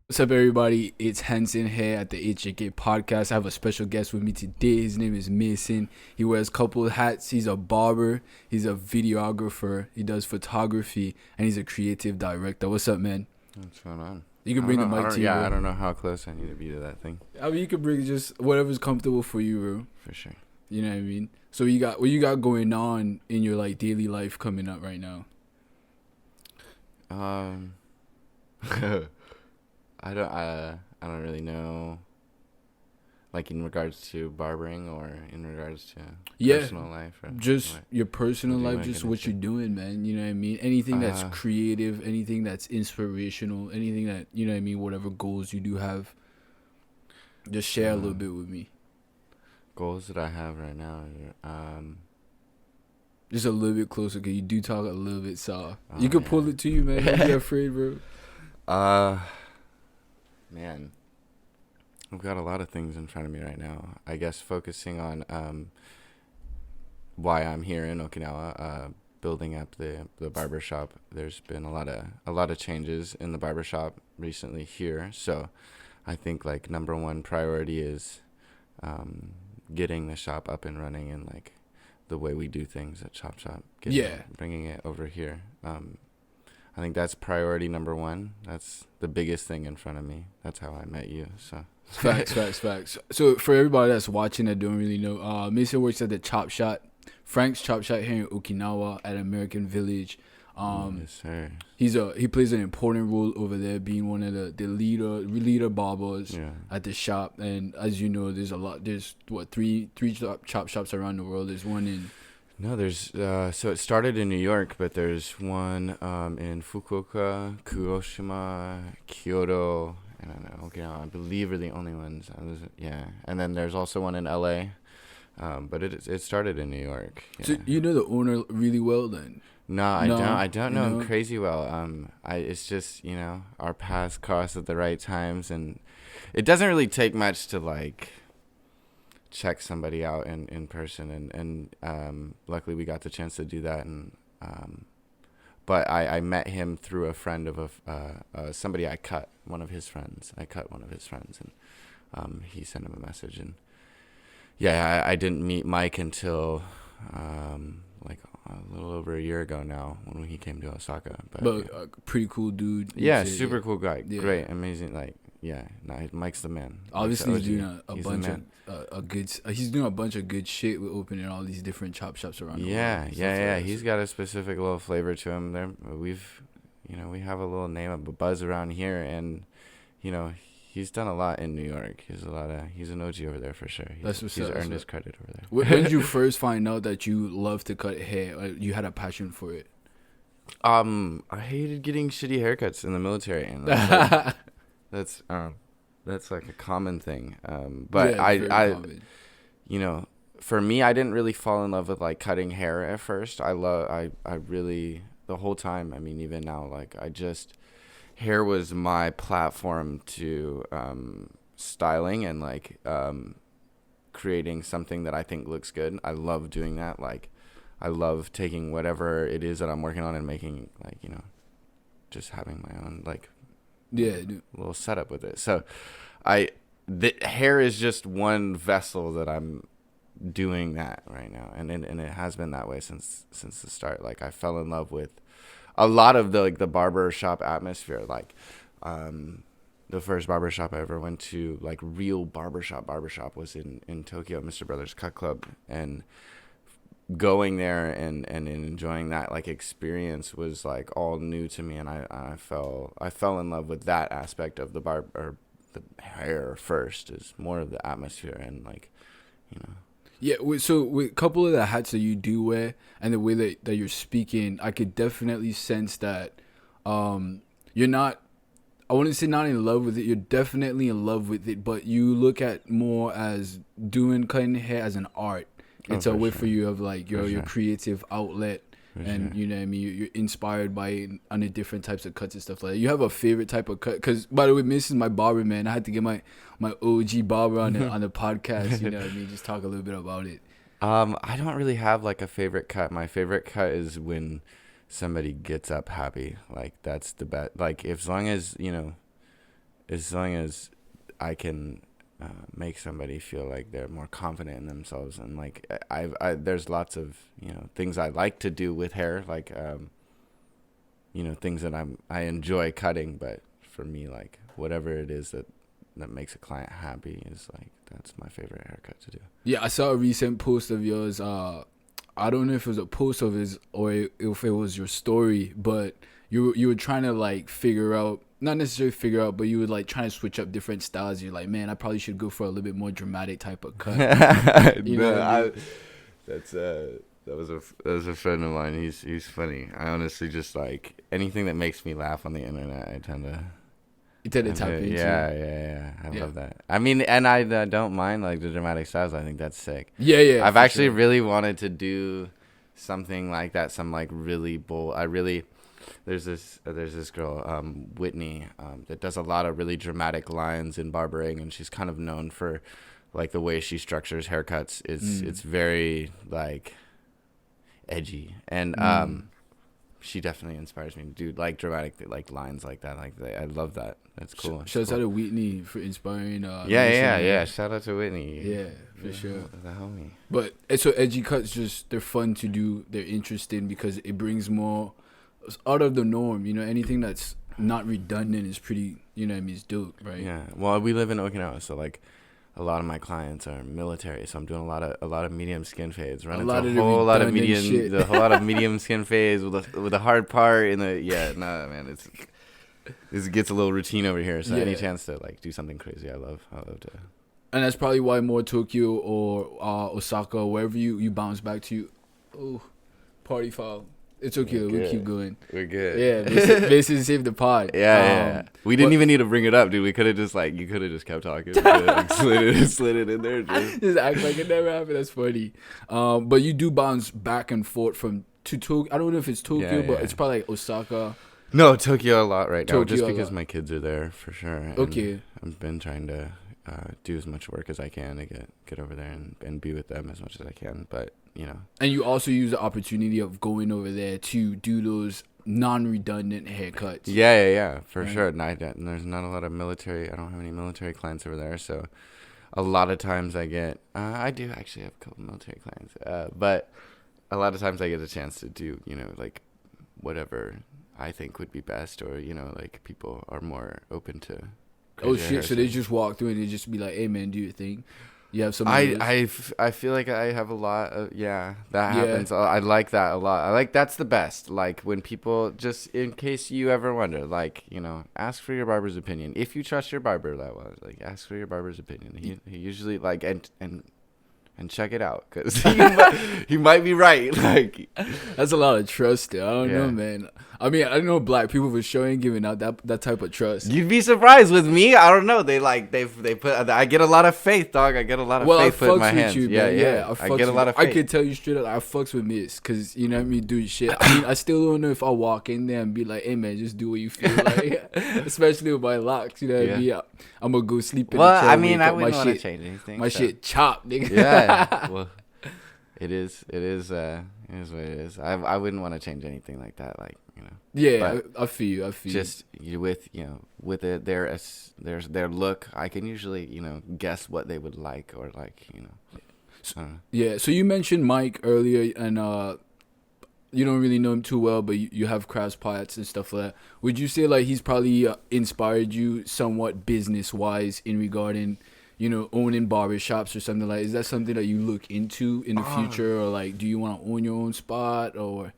What's up, everybody? It's Hanson here at the HJK podcast. I have a special guest with me today. His name is Mason. He wears a couple of hats. He's a barber. He's a videographer. He does photography, and he's a creative director. What's up, man? What's going on? You can bring the mic to you, Yeah, bro. I don't know how close I need to be to that thing. I mean, you can bring just whatever's comfortable for you, bro. For sure. You know what I mean? So what you got going on in your like daily life coming up right now? I don't really know. Like in regards to barbering or in regards to personal life or just what? your personal What do you life, wanna just get what into? you're doing, man. You know what I mean? Anything that's Uh, creative, anything that's inspirational, anything that, you know what I mean, whatever goals you do have, just share a little bit with me. Goals that I have right now are, Just a little bit closer, because you do talk a little bit soft. Oh, You can yeah. pull it to you, man. Don't be afraid, bro. Man, I've got a lot of things in front of me right now. I guess focusing on why I'm here in Okinawa, building up the barber shop. There's been a lot of changes in the barber shop recently here. So I think like number one priority is getting the shop up and running and like the way we do things at Chop Shop. Bringing it over here. I think that's priority number one. That's the biggest thing in front of me. That's how I met you. So Facts. So for everybody that's watching that don't really know, Mason works at the Chop Shop, Frank's Chop Shop here in Okinawa at American Village. yes, sir. He plays an important role over there, being one of the leader barbers Yeah. at the shop. And as you know, there's three chop shops around the world. There's one in No, there's so it started in New York, but there's one in Fukuoka, Kuroshima, Kyoto, and I don't know, Okinawa. I believe are the only ones. And then there's also one in LA. But it started in New York. Yeah. So you know the owner really well then. No, I don't you know know? him crazy well. It's just, our paths cross at the right times, and it doesn't really take much to like check somebody out in person, and luckily we got the chance to do that. And but I met him through a friend of somebody I cut one of his friends. And he sent him a message, and yeah, I didn't meet Mike until like a little over a year ago now when he came to Osaka. But pretty cool dude. Yeah, Shit, super cool guy. Yeah. Great, amazing. Like, yeah, no, Mike's the man. Obviously, Mike's he's the doing OG. He's a good. He's doing a bunch of good shit with opening all these different chop shops around the world. Yeah. He's got a specific little flavor to him. We have a little name of a buzz around here, and he's done a lot in New York. He's an OG over there for sure. He's earned his credit over there. When did you first find out that you love to cut hair? Or you had a passion for it. I hated getting shitty haircuts in the military, and that's like a common thing. But Yeah, it's very common. For me, I didn't really fall in love with like cutting hair at first. I really the whole time. I mean, even now, like hair was my platform to styling and like creating something that I think looks good. I love doing that. Like, I love taking whatever it is that I'm working on and making like just having my own like little setup with it. So the hair is just one vessel that I'm doing that right now, and it has been that way since the start. Like, I fell in love with a lot of the barber shop atmosphere. Like, the first barber shop I ever went to, like real barbershop was in Tokyo, Mr. Brothers Cut Club, and going there and enjoying that like experience was like all new to me, and I fell in love with that aspect of the the hair first, is more of the atmosphere and like Yeah, so with a couple of the hats that you do wear and the way that you're speaking, I could definitely sense that you're not, I wouldn't say not in love with it, you're definitely in love with it, but you look at more as cutting hair as an art. It's a way for you of like your creative outlet. And you know what I mean, you're inspired by it on the different types of cuts and stuff like that. You have a favorite type of cut? Because by the way, Mason is my barber, man. I had to get my OG barber on the podcast. You know what I mean? Just talk a little bit about it. I don't really have like a favorite cut. My favorite cut is when somebody gets up happy. Like, that's the best. Like, as long as as long as I can make somebody feel like they're more confident in themselves, and like there's lots of things I like to do with hair, like things that I enjoy cutting, but for me, like whatever it is that makes a client happy is like that's my favorite haircut to do. Yeah, I saw a recent post of yours. I don't know if it was a post of his or if it was your story, but you were trying to like figure out, not necessarily figure out, but you were like trying to switch up different styles. You're like, man, I probably should go for a little bit more dramatic type of cut. You know what I mean? That's that was a friend of mine. He's funny. I honestly just like anything that makes me laugh on the internet. I tend to. You tend to tap into. Yeah. I love that. I mean, and I don't mind like the dramatic styles. I think that's sick. Yeah. I've actually really wanted to do something like that. Some like really bold. There's this girl, Whitney, that does a lot of really dramatic lines in barbering, and she's kind of known for like the way she structures haircuts. It's very like edgy, and she definitely inspires me to do like dramatic like lines like that. Like I love that. That's cool. Shouts out to Whitney for inspiring. Yeah. Shout out to Whitney. Yeah, for sure. The homie. But so edgy cuts, just they're fun to do. They're interesting because it brings more out of the norm. Anything that's not redundant is pretty. It's dope, right? Yeah. Well, we live in Okinawa, so like a lot of my clients are military, so I'm doing a lot of medium skin fades, running a whole lot of medium skin fades with a hard part in the man, it gets a little routine over here. So any chance to like do something crazy, I love to. And that's probably why more Tokyo or Osaka, wherever you bounce back to. Oh, party foul. It's okay. We'll keep going. We're good. Yeah, basically save the pod. Yeah. We didn't even need to bring it up, dude. We could have just you could have just kept talking. Slid it in there. Just act like it never happened. That's funny. But you do bounce back and forth to Tokyo. I don't know if it's Tokyo, but it's probably like Osaka. No, Tokyo a lot right now, just because my kids are there for sure. And okay. I've been trying to do as much work as I can to get over there and be with them as much as I can, but And you also use the opportunity of going over there to do those non-redundant haircuts. Yeah, for sure. And there's not a lot of military. I don't have any military clients over there, so a lot of times I get. I do actually have a couple military clients, but a lot of times I get a chance to do like whatever I think would be best, or like people are more open to. Oh shit! So they just walk through and they just be like, "Hey man, do your thing." You have some. I feel like I have a lot of that happens. I like that a lot. I like that's the best. Like when people, just in case you ever wonder, like ask for your barber's opinion. If you trust your barber that well, like ask for your barber's opinion. He usually like and check it out, because he might be right. Like that's a lot of trust there. I don't know, man. I mean, I don't know black people for sure ain't giving out that type of trust. You'd be surprised with me. I don't know. They put. I get a lot of faith, dog. I get a lot of faith put in my hands. I get a lot of faith. I can tell you straight up, I fucks with Miss, because you know what I mean, do shit. I mean, I still don't know if I walk in there and be like, hey man, just do what you feel like. Especially with my locks, you know what I mean. I'm gonna go sleep in the chair. Well, I mean, I wouldn't want to change anything. My shit chopped, nigga. Yeah. Well, it is what it is. I wouldn't want to change anything like that. Like Yeah, I feel you. Just with their look, I can usually guess what they would like, or like Yeah. So you mentioned Mike earlier, and you don't really know him too well, but you have cross pots and stuff like that. Would you say like he's probably inspired you somewhat business wise in regarding owning barbershops or something like that? Is that something that you look into in the future, or like do you want to own your own spot? Or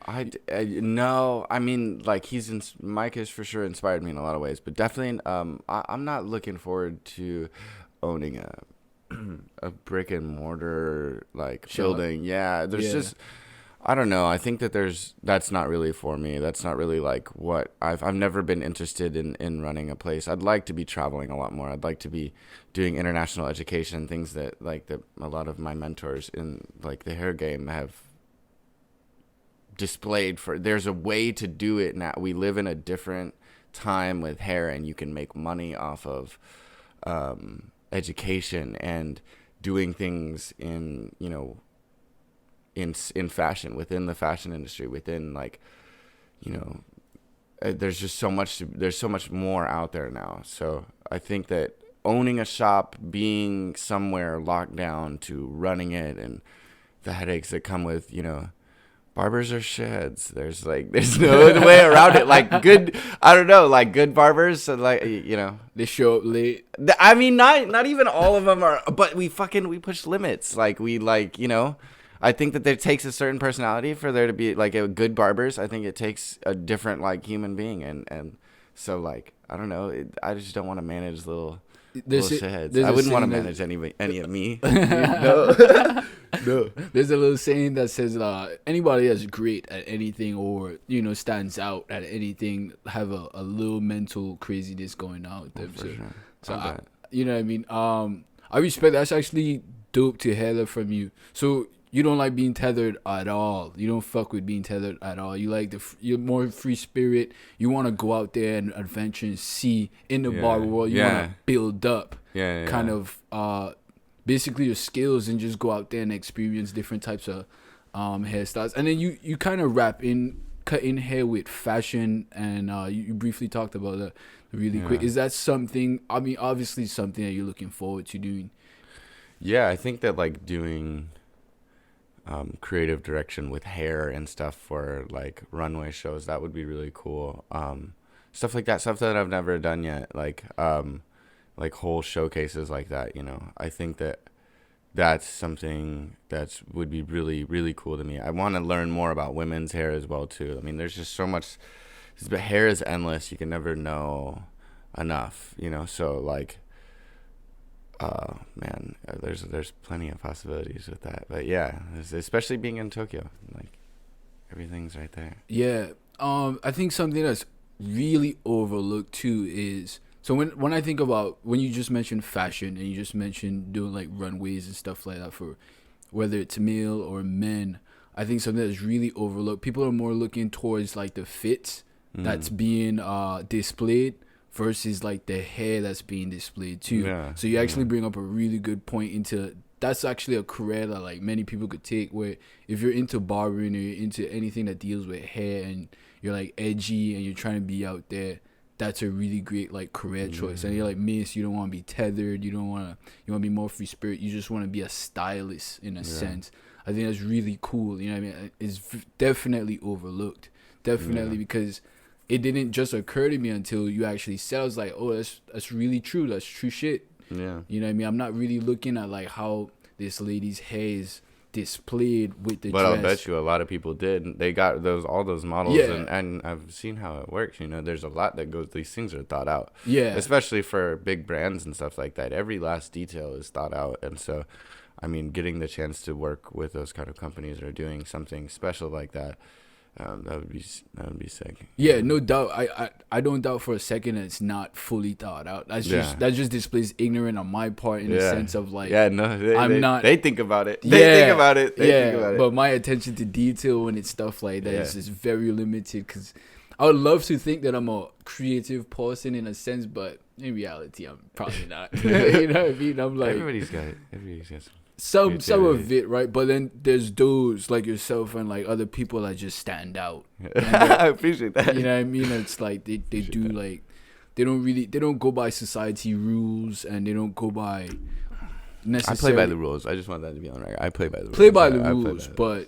no, I mean like Mike has for sure inspired me in a lot of ways, but definitely I'm not looking forward to owning a brick and mortar like building. Yeah, there's just I don't know. I think that that's not really for me. That's not really like what I've never been interested in running a place. I'd like to be traveling a lot more. I'd like to be doing international education, things that a lot of my mentors in like the hair game have displayed for. There's a way to do it now. We live in a different time with hair, and you can make money off of education and doing things in in fashion, within the fashion industry, within like there's so much more out there now. So I think that owning a shop, being somewhere locked down to running it, and the headaches that come with, barbers are sheds. There's no other way around it. Like good, I don't know, like good barbers, so like They show up late. I mean, not even all of them are, but we push limits. Like I think that there takes a certain personality for there to be like a good barbers. I think it takes a different like human being, and so like I don't know. I just don't want to manage little shitheads. I wouldn't want to manage any of me. No, no. There's a little saying that says anybody that's great at anything or stands out at anything have a little mental craziness going on with them. For sure. So you know what I mean. I respect that's actually dope to hear from you. So you don't like being tethered at all. You don't fuck with being tethered at all. You like you're more free spirit. You want to go out there and adventure and see in the barber world. You want to build up kind of basically your skills and just go out there and experience different types of hairstyles. And then you kind of wrap in cutting hair with fashion, and you briefly talked about that really quick. Is that something, I mean, obviously something that you're looking forward to doing? Yeah, I think that like doing creative direction with hair and stuff for like runway shows, that would be really cool. Stuff like that, stuff that I've never done yet, like whole showcases like that. I think that that's something that would be really, really cool to me. I want to learn more about women's hair as well too. I mean, there's just so much. Hair is endless. You can never know enough. So like. Man, there's plenty of possibilities with that. But yeah, especially being in Tokyo, like everything's right there. Yeah. I think something that's really overlooked too is, so when I think about, when you just mentioned fashion and you just mentioned doing like runways and stuff like that for whether it's male or men, I think something that's really overlooked. People are more looking towards like the fits that's being displayed versus like the hair that's being displayed too. Yeah, so you actually bring up a really good point into, that's actually a career that like many people could take, where if you're into barbering or you're into anything that deals with hair and you're like edgy and you're trying to be out there, that's a really great like career choice. And you're like, Miss, you don't want to be tethered, you want to be more free spirit, you just want to be a stylist in a sense. I think that's really cool. You know what I mean? It's definitely overlooked, because it didn't just occur to me until you actually said. I was like, oh, that's really true. That's true shit. Yeah. You know what I mean? I'm not really looking at like how this lady's hair is displayed with the but dress. I'll bet you a lot of people did. They got all those models, and I've seen how it works. There's a lot that goes. These things are thought out. Yeah. Especially for big brands and stuff like that. Every last detail is thought out, and so, I mean, getting the chance to work with those kind of companies or doing something special like that. That would be sick. Yeah, no doubt. I don't doubt for a second that it's not fully thought out. That just displays ignorance on my part in the sense of like, they think about it. They think about it. But my attention to detail when it's stuff like that is very limited, because I would love to think that I'm a creative person in a sense, but in reality I'm probably not. You know what I mean? I'm like, everybody's got some of it, right? But then there's those like yourself and like other people that just stand out. I appreciate that. You know what I mean? It's like they do that. Like they don't go by society rules, and they don't go by necessarily. I play by the rules. I just want that to be on record. I play by the rules. Play by the rules, but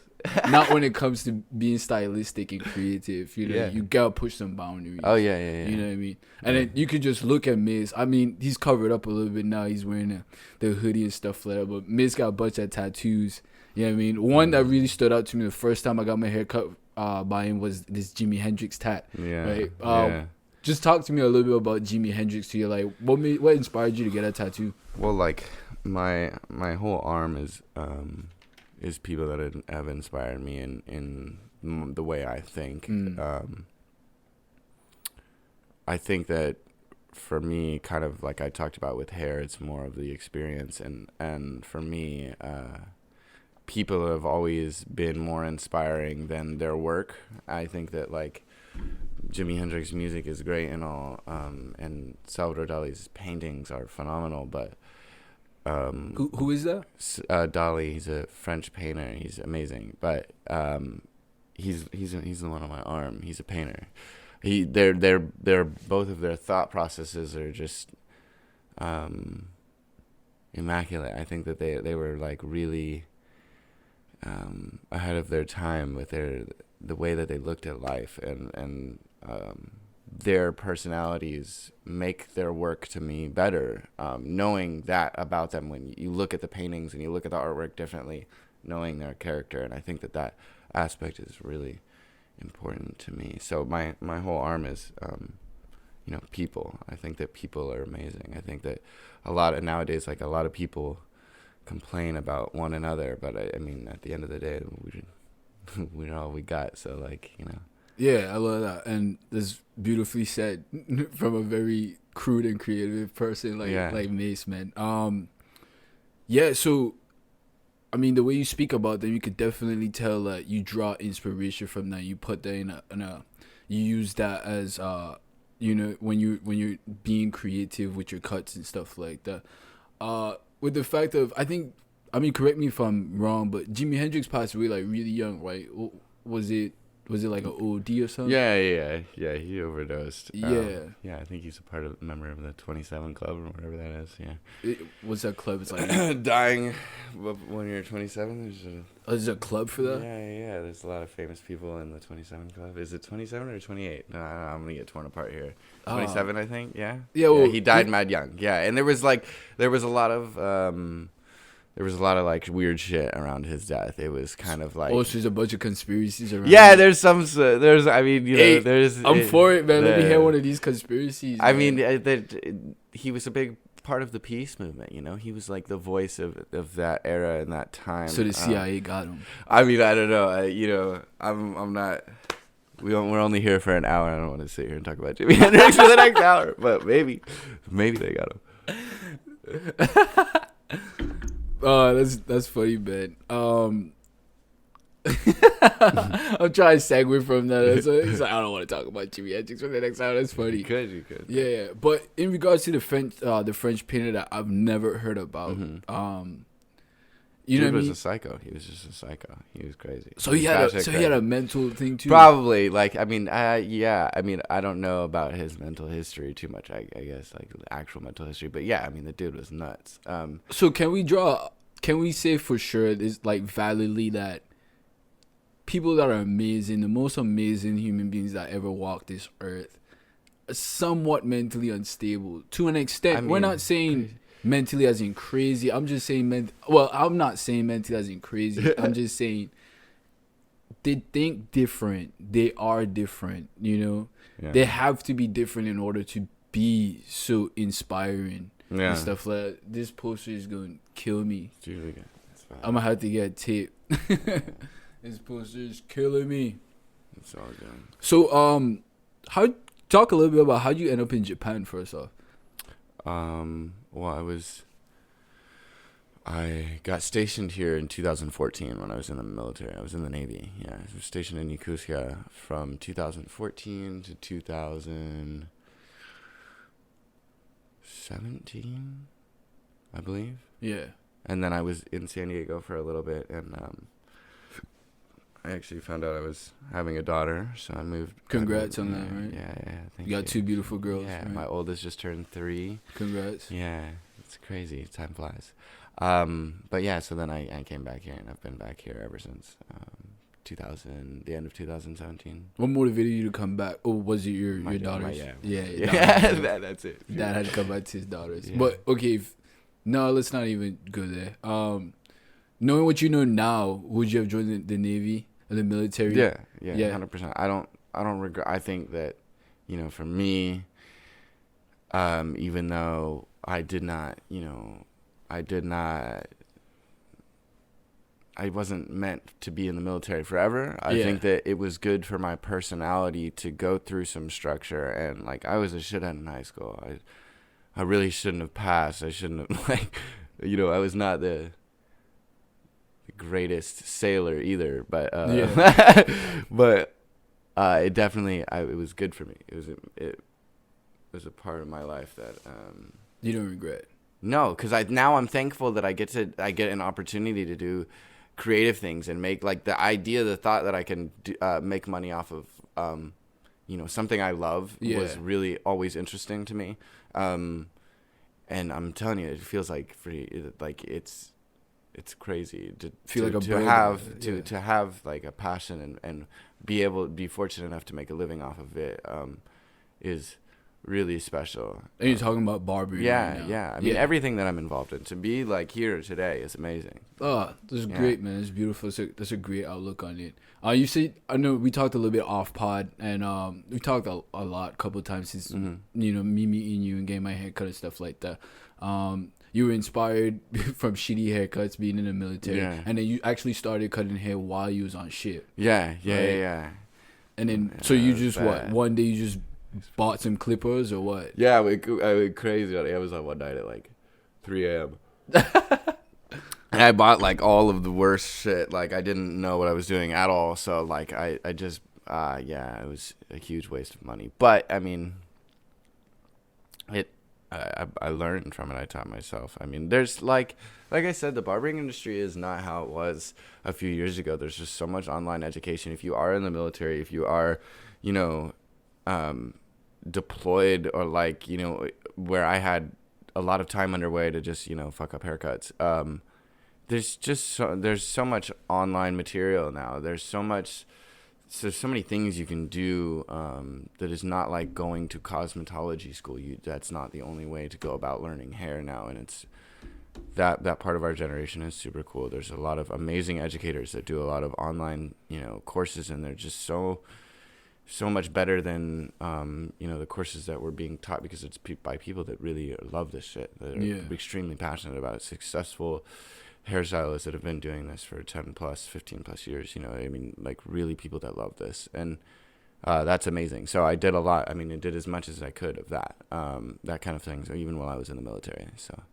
not when it comes to being stylistic and creative. You gotta push some boundaries. Oh yeah. You know what I mean? And then you could just look at Miz. I mean, he's covered up a little bit now. He's wearing the hoodie and stuff like that. But Miz got a bunch of tattoos. You know what I mean? One that really stood out to me the first time I got my hair cut by him was this Jimi Hendrix tat. Yeah. Right? Just talk to me a little bit about Jimi Hendrix. To you, like, what inspired you to get a tattoo? Well, like my whole arm is people that have inspired me in the way I think. I think that for me, kind of like I talked about with hair, it's more of the experience, and for me, people have always been more inspiring than their work. I think that like Jimi Hendrix's music is great and all, and Salvador Dali's paintings are phenomenal, but who is that? Dali. He's a French painter. He's amazing, but he's the one on my arm. He's a painter, they're both of their thought processes are just immaculate. I think that they were like really ahead of their time with the way that they looked at life, and their personalities make their work to me better. Knowing that about them, when you look at the paintings and you look at the artwork differently, knowing their character, and I think that aspect is really important to me. So my whole arm is people. I think that people are amazing. I think that nowadays, like, a lot of people complain about one another, but I mean, at the end of the day, we're all we got. So, like, Yeah, I love that, and that's beautifully said from a very crude and creative person like Mace, man. Yeah. So, I mean, the way you speak about them, you could definitely tell that you draw inspiration from that. You put that you use that as when you're being creative with your cuts and stuff like that. With the fact of, I mean, correct me if I'm wrong, but Jimi Hendrix passed away like really young, right? Was it like an OD or something? Yeah. He overdosed. Yeah. I think he's a member of the 27 Club or whatever that is. Yeah. What's that club? It's like dying when you're 27. There's a club for that? Yeah. There's a lot of famous people in the 27 Club. Is it 27 or 28? No, I'm gonna get torn apart here. 27, I think. Yeah. Yeah. Well, he died mad young. Yeah, and there was a lot of like weird shit around his death. It was kind of like, so there's a bunch of conspiracies around. Yeah, there's I mean, I'm for it, man. Let me hear one of these conspiracies. I mean, he was a big part of the peace movement. He was like the voice of that era and that time. So the CIA got him. I mean, I don't know. I'm not. We're only here for an hour. I don't want to sit here and talk about Jimi Hendrix for the next hour. But maybe they got him. Oh, that's funny, man. I'm trying to segue from that. He's like, I don't want to talk about Jimi Hendrix for the next hour. That's funny. You could. Yeah. But in regards to the French painter that I've never heard about, Dude was a psycho. He was just a psycho. He was crazy. So he had a mental thing too. Probably. Like, I mean, I mean, I don't know about his mental history too much. I guess, like, the actual mental history. But yeah, I mean, the dude was nuts. So can we say for sure, this, like, validly, that people that are amazing, the most amazing human beings that ever walked this earth, are somewhat mentally unstable to an extent? I mean, we're not saying mentally as in crazy. I'm just saying I'm not saying mentally as in crazy. I'm just saying they think different. They are different, Yeah. They have to be different in order to be so inspiring. Yeah. And stuff like that. This poster is going to kill me. It's usually good. I'm going to have to get tape. This poster is killing me. It's all good. So, talk a little bit about how you end up in Japan first off. Well, I got stationed here in 2014 when I was in the military. I was in the Navy. Yeah, I was stationed in Yokosuka from 2014 to 2017, I believe. Yeah. And then I was in San Diego for a little bit, and I actually found out I was having a daughter, so I moved. Congrats on that, right? Yeah. Thank you. You got 2 beautiful girls. Yeah, right? My oldest just turned 3. Congrats. Yeah, it's crazy. Time flies. But yeah, so then I came back here, and I've been back here ever since the end of 2017. What motivated you to come back? Oh, was it your daughters? Yeah. That's it. Dad had to come back to his daughters. Yeah. But okay, no, let's not even go there. Knowing what you know now, would you have joined the Navy or the military? Yeah, 100%. I don't regret. I think that, for me, even though I wasn't meant to be in the military forever. I think that it was good for my personality to go through some structure, and like, I was a shithead in high school. I really shouldn't have passed. I shouldn't have, I was not the greatest sailor either, but but it definitely it was good for me. It was a part of my life that you don't regret. No, because I'm thankful that I get an opportunity to do creative things and make, like, the thought that I can make money off of something I love was Yeah. really always interesting to me. And I'm telling you, it feels like it's crazy Feel like a to bird. have Yeah. to have like a passion and be fortunate enough to make a living off of it is really special. And you're talking about barbering right Yeah, now. yeah. I mean, everything that I'm involved in, to be like here today is amazing. Oh, that's Yeah. great, man. It's beautiful. That's a great outlook on it. You see, I know we talked a little bit off pod, and we talked a lot, couple of times since me meeting you and getting my haircut and stuff like that. You were inspired from shitty haircuts being in the military, and then you actually started cutting hair while you was on ship. Yeah. Right? And then, so you just one day you just bought some clippers or what? Yeah, I went crazy on Amazon one night at like 3 a.m. And I bought like all of the worst shit. Like I didn't know what I was doing at all. So like I just it was a huge waste of money. But I mean, I learned from it. I taught myself. I mean, there's like I said, the barbering industry is not how it was a few years ago. There's just so much online education. If you are in the military, if you are, deployed, or like, where I had a lot of time underway to just, fuck up haircuts. There's so much online material now. There's so many things you can do that is not like going to cosmetology school. That's not the only way to go about learning hair now, and it's that part of our generation is super cool. There's a lot of amazing educators that do a lot of online courses, and they're just so much better than the courses that were being taught, because it's by people that really love this shit, that are extremely passionate about it. Successful hairstylists that have been doing this for 10 plus 15 plus years, I mean, like really people that love this, and that's amazing. So I did a lot. I mean, I did as much as I could of that kind of thing, so even while I was in the military. So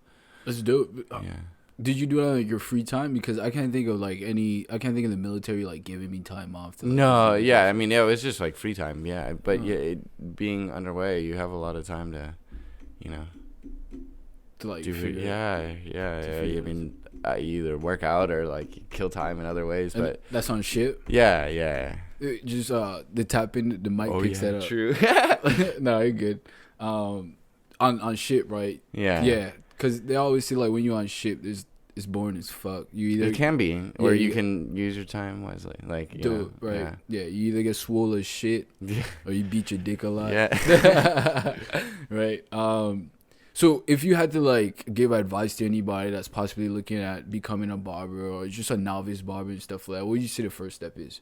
that's dope. yeah. Did you do it on like your free time? Because I can't think of the military like giving me time off. No, yeah, I mean, it was just like free time, yeah. But being underway, you have a lot of time to, to like do. Yeah. I mean, I either work out or like kill time in other ways. And but that's on ship. Yeah. Just the tap in the mic picks that up. True. No, you're good. On ship, right? Yeah. Because they always say like when you're on ship, it's boring as fuck. You either it can be, or you can use your time wisely. Like right. Yeah, you either get swole as shit, or you beat your dick a lot. Yeah. Right. So if you had to like give advice to anybody that's possibly looking at becoming a barber or just a novice barber and stuff like that, what would you say the first step is?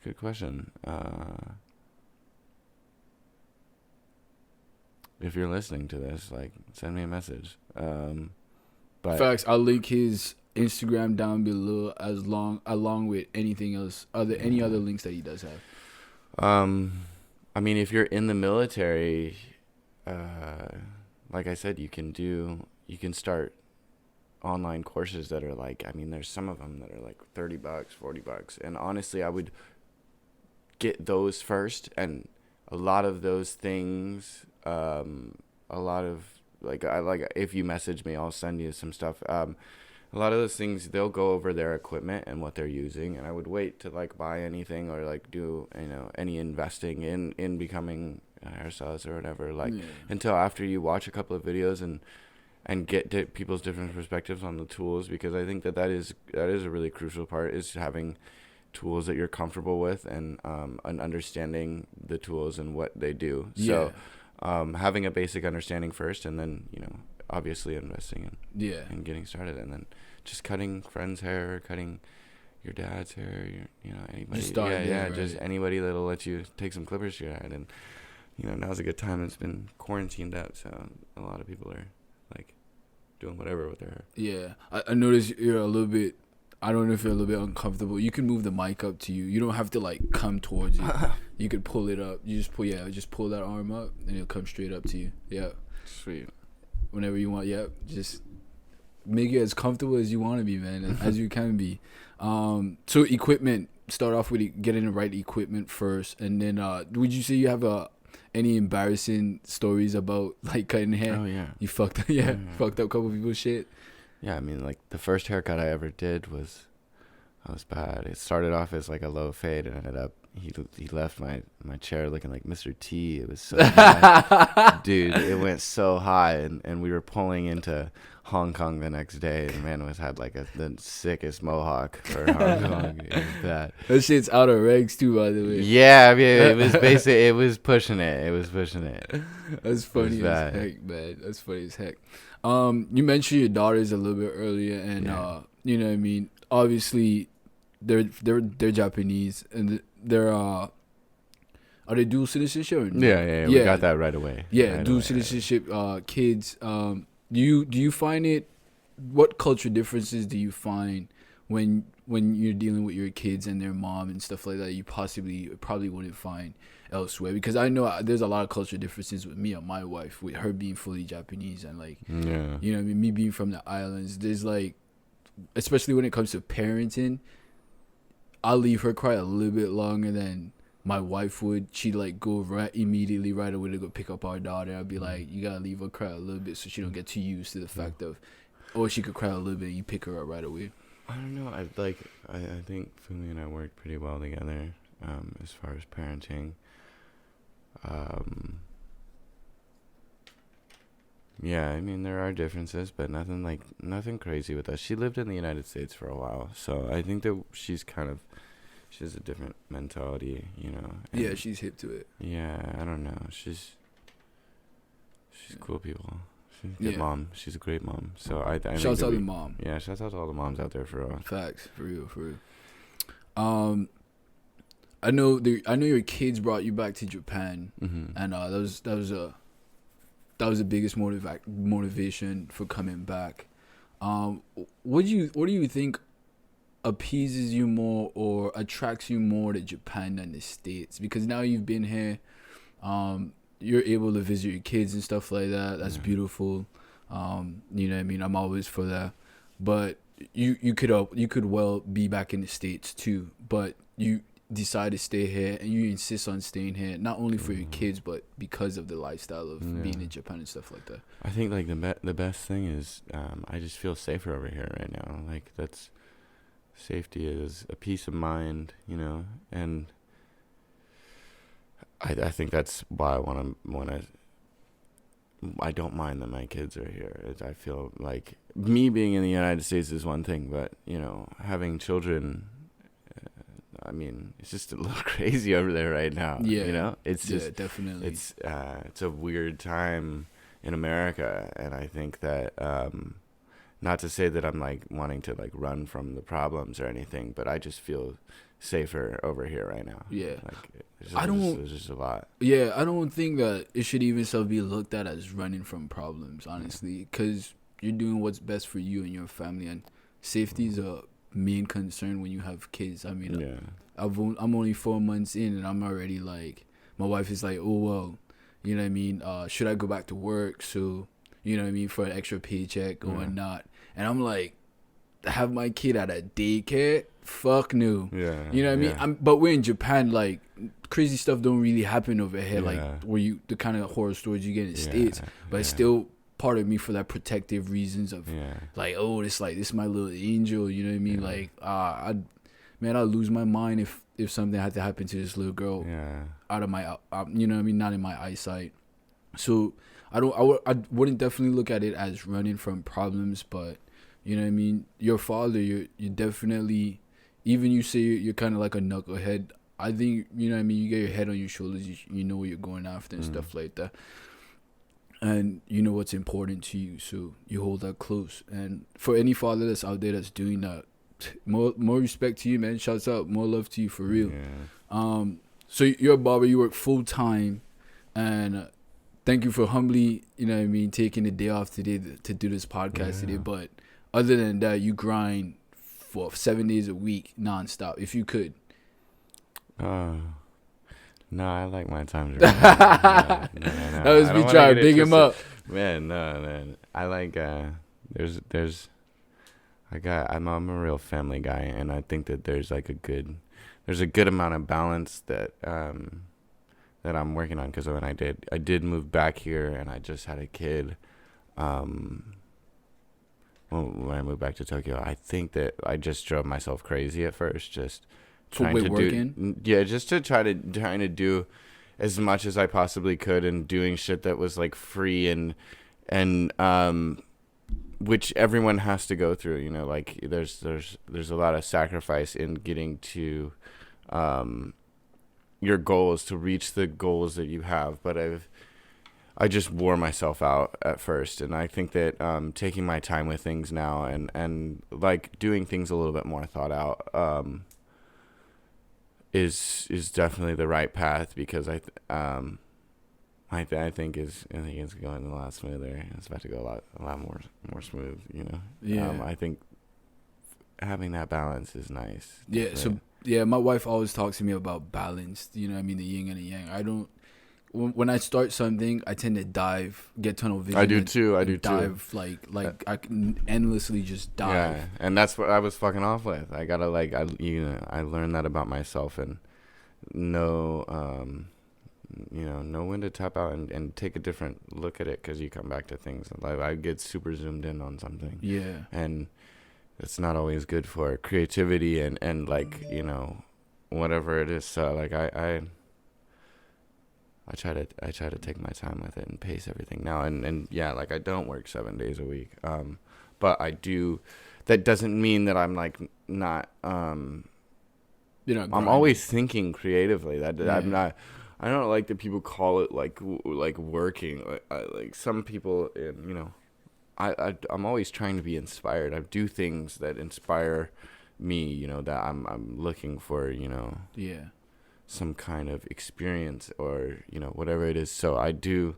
Good question. If you're listening to this, like, send me a message. But Facts. I'll link his Instagram down below along with anything else. Any other links that he does have? I mean, if you're in the military, like I said, you can start online courses that are like, I mean, there's some of them that are like $30, $40, and honestly, I would get those first. And a lot of those things, a lot of if you message me, I'll send you some stuff. A lot of those things, they'll go over their equipment and what they're using, and I would wait to like buy anything or like do any investing in becoming a hairstylist or whatever, until after you watch a couple of videos and get people's different perspectives on the tools, because I think that is a really crucial part, is having tools that you're comfortable with, and understanding the tools and what they do. So having a basic understanding first, and then obviously investing and getting started, and then just cutting friends' hair, cutting your dad's hair, anybody. Just start there, right? Just anybody that'll let you take some clippers to your head. And now's a good time. It's been quarantined up, so a lot of people are like doing whatever with their hair. Yeah, I noticed you're a little bit. I don't know if you're a little bit uncomfortable. You can move the mic up to you. You don't have to like come towards you. You could pull it up. You just pull that arm up, and it'll come straight up to you. Yeah. Sweet. Whenever you want. Yeah. Just make it as comfortable as you want to be, man, as you can be. So equipment. Start off with getting the right equipment first, and then would you say you have any embarrassing stories about like cutting hair? Oh yeah. You fucked up. Fucked up a couple people's shit. Yeah, I mean, like, the first haircut I ever did was That was bad. It started off as like a low fade and ended up he left my chair looking like Mr. T. It was so bad. Dude, it went so high, and we were pulling into Hong Kong the next day, and man had like the sickest mohawk for Hong Kong. It was bad. That shit's out of regs too, by the way. Yeah, I mean, it was basically it was pushing it. It was pushing it. That's funny as heck, man. That's funny as heck. You mentioned your daughters a little bit earlier, and you know what I mean. Obviously, they're Japanese, and they're are they dual citizenship? Or no? Yeah. We got that right away. Yeah, right dual away. citizenship. Kids. Do you find it? What culture differences do you find when you're dealing with your kids and their mom and stuff like that? You probably wouldn't find elsewhere, because I know there's a lot of culture differences with me and my wife, with her being fully Japanese and like you know what I mean, me being from the islands. There's like, especially when it comes to parenting, I'll leave her cry a little bit longer than my wife would. She'd like go immediately right away to go pick up our daughter. I'd be like, you gotta leave her cry a little bit so she don't get too used to the fact of, or she could cry a little bit and you pick her up right away. I don't know. I think Fumi and I worked pretty well together, as far as parenting. Yeah, I mean there are differences, but nothing crazy with us. She lived in the United States for a while, so I think that she has a different mentality, you know. Yeah, she's hip to it. Yeah, I don't know. She's cool people. She's a good mom. She's a great mom. So I shouts out to mom. Yeah, shouts out to all the moms out there for real. Facts, for real. I know your kids brought you back to Japan, and that was the biggest motivation for coming back. What do you think appeases you more or attracts you more to Japan than the States? Because now you've been here, you're able to visit your kids and stuff like that. That's beautiful. You know what I mean? I'm always for that. But you could well be back in the States too, but you decide to stay here and you insist on staying here, not only for your kids but because of the lifestyle of being in Japan and stuff like that. I think like the best thing is I just feel safer over here right now. Like that's safety is a peace of mind, you know, and I think that's why I don't mind that my kids are here. I feel like me being in the United States is one thing, but you know, having children, I mean, it's just a little crazy over there right now. Yeah, you know, it's just definitely. It's a weird time in America, and I think that not to say that I'm like wanting to like run from the problems or anything, but I just feel safer over here right now. Yeah, like there's just a lot. Yeah, I don't think that it should even still be looked at as running from problems, honestly, because you're doing what's best for you and your family, and safety is a main concern when you have kids. I mean, I'm only 4 months in, and I'm already like, my wife is like, oh well, you know what I mean? Should I go back to work? So, you know what I mean, for an extra paycheck or not? And I'm like, have my kid at a daycare? Fuck no. Yeah. You know what I mean? But we're in Japan, like crazy stuff don't really happen over here, like where the kind of horror stories you get in the States. But it's still part of me for that protective reasons of like, oh, this is my little angel. You know what I mean? Like, I'd lose my mind if something had to happen to this little girl out of my, you know what I mean, not in my eyesight. So I wouldn't definitely look at it as running from problems, but you know what I mean, your father, you definitely, even you say you're kind of like a knucklehead, I think, you know what I mean, you get your head on your shoulders, you know what you're going after and stuff like that, and you know what's important to you, so you hold that close. And for any father that's out there that's doing that, more respect to you, man. Shouts out, more love to you, for real. So you're a barber, you work full time, and thank you for humbly, you know what I mean, taking the day off today to do this podcast today. But other than that, you grind for 7 days a week nonstop, if you could. No, I like my time to No. That was me trying to big him up. Man, no, man. I like I'm a real family guy, and I think that there's a good amount of balance that that I'm working on, because when I did move back here and I just had a kid, and when I moved back to Tokyo, I think that I just drove myself crazy at first, just For trying to working. just to trying to do as much as I possibly could, and doing shit that was like free, and which everyone has to go through, like there's a lot of sacrifice in getting to your goals, to reach the goals that you have. But I just wore myself out at first, and I think that taking my time with things now, and like doing things a little bit more thought out, is definitely the right path, because I think it's going a lot smoother. It's about to go a lot more smooth. Yeah. I think having that balance is nice. Yeah. So yeah, my wife always talks to me about balance. You know what I mean? The yin and the yang. I don't. When I start something, I tend to get tunnel vision. I do too. I do dive, too. Like I can endlessly just dive. Yeah, and that's what I was fucking off with. I gotta I learned that about myself, and know know when to tap out, and take a different look at it, because you come back to things. Like I get super zoomed in on something. Yeah. And it's not always good for creativity and like whatever it is. So like I try to take my time with it and pace everything now, and yeah, like I don't work 7 days a week, but I do. That doesn't mean that I'm like not I'm always thinking creatively. I'm not. I don't like that people call it like working. Like some people, I'm always trying to be inspired. I do things that inspire me. That I'm looking for. Yeah. Some kind of experience, or whatever it is. So I do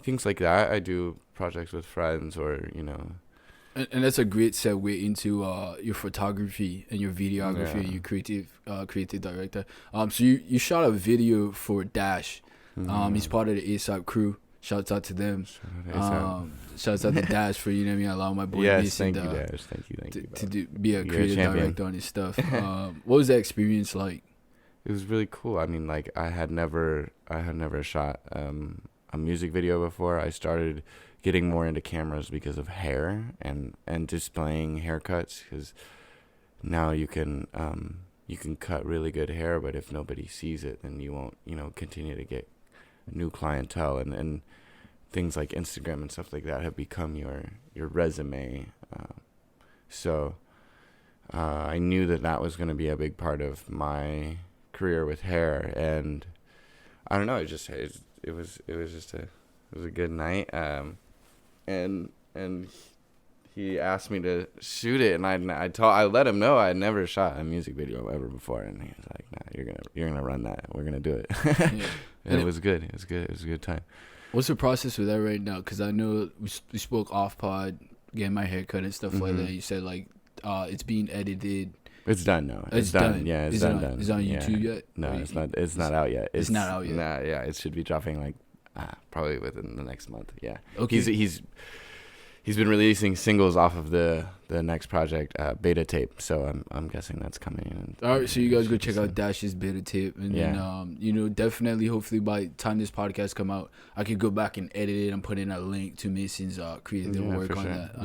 things like that. I do projects with friends, or And that's a great segue into your photography and your videography and your creative director. So you shot a video for Dash. He's part of the ASAP crew. Shouts out to them. Shouts out to Dash for allowing my boy yes, Mason thank you, Dash. Thank you, to be a creative director on his stuff. What was that experience like? It was really cool. I mean, like I had never shot a music video before. I started getting more into cameras because of hair and displaying haircuts, because now you can cut really good hair, but if nobody sees it, then you won't continue to get new clientele, and things like Instagram and stuff like that have become your resume. So I knew that was going to be a big part of my career with hair, and I don't know, it was a good night, and he asked me to shoot it, and I let him know I had never shot a music video ever before, and he was like, nah, you're gonna run that, we're gonna do it. Yeah. And it was good. It was a good time. What's the process with that right now? Because I know we spoke off pod, getting my hair cut and stuff like that. You said like it's being edited. It's done now. It's done. Yeah, it's done. Is it on YouTube yet? No, it's not. It's not out yet. It's not out yet. Nah, yeah, it should be dropping like probably within the next month. Yeah. Okay. He's been releasing singles off of the next project, beta tape. So I'm guessing that's coming in. All right, so you guys go check out Dash's beta tape, and then definitely, hopefully by the time this podcast come out, I could go back and edit it and put in a link to Mason's creative work on that